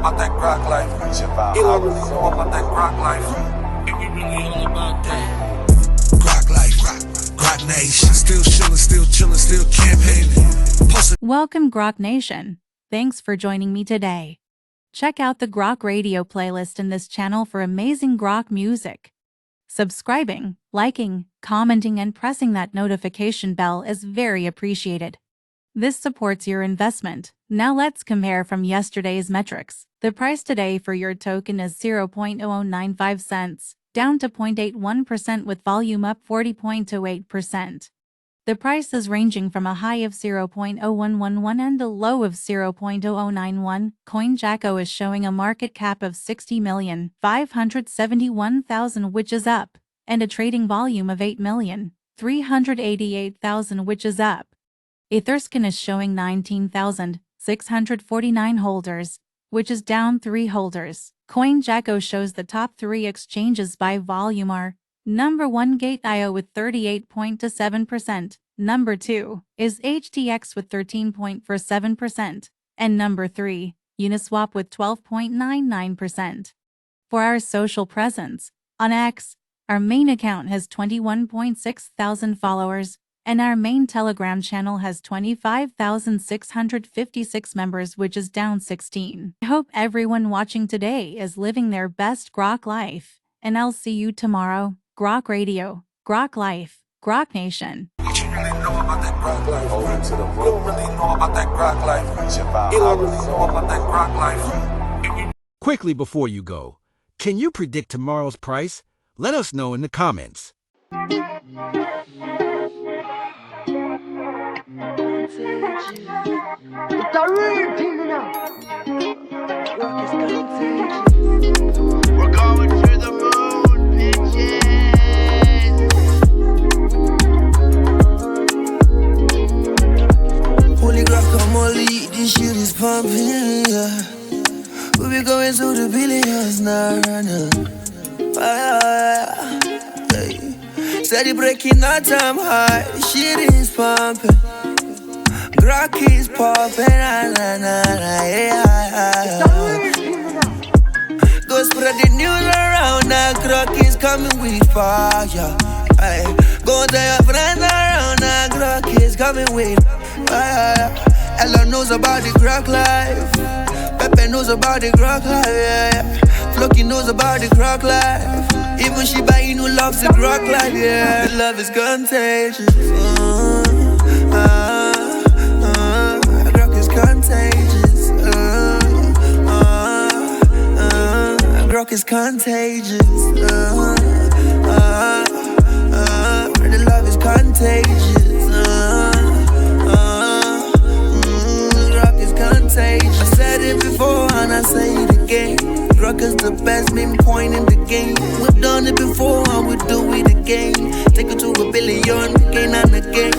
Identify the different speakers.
Speaker 1: about that Grok life. Elon really know about that Grok life. And we really all about that. Grok life, Grok Nation. Still chillin', still chillin', still campaigning.
Speaker 2: Welcome, Grok Nation. Thanks for joining me today. Check out the Grok Radio playlist in this channel for amazing Grok music. Subscribing, liking, commenting, and pressing that notification bell is very appreciated. This supports your investment. Now let's compare from yesterday's metrics. The price today for your token is 0.0095 cents, down to 0.81% with volume up 40.28%. The price is ranging from a high of 0.0111 and a low of 0.0091. CoinJacko is showing a market cap of 60,571,000, which is up, and a trading volume of 8,388,000, which is up. Etherscan is showing 19,649 holders, which is down 3 holders. CoinJacko shows the top 3 exchanges by volume are: number 1 Gate.io with 38.27%, number 2 is HTX with 13.47%, and number 3, Uniswap with 12.99%. For our social presence, on X, our main account has 21.6 thousand followers, and our main Telegram channel has 25,656 members, which is down 16. I hope everyone watching today is living their best Grok life, and I'll see you tomorrow. Grok Radio, Grok Life, Grok Nation.
Speaker 1: What you really know about that Grok life? You don't really know about that Grok life. Elon really know about that Grok life.
Speaker 3: Quickly before you go, can you predict tomorrow's price? Let us know in the comments.
Speaker 4: We're going to the moon, bitches.
Speaker 5: Holy guacamole, this shit is pumping, yeah. We be going to the billions now, hey. Steady breaking our time high, this shit is pumping. Grok is popping, yeah. Go spread the news around, now Grok is coming with fire. Aye. Go tell your friends around, now Grok is coming with fire. Ella knows about the Grok life. Pepe knows about the Grok life, yeah. Floki knows about the Grok life. Even Shiba Inu loves the Grok life, yeah. Love is contagious. Grok is contagious. Grok is contagious. The love is contagious. Grok is contagious. I said it before and I say it again. Grok is the best meme coin in the game. We've done it before and we do it again. Take it to $1 billion again and again.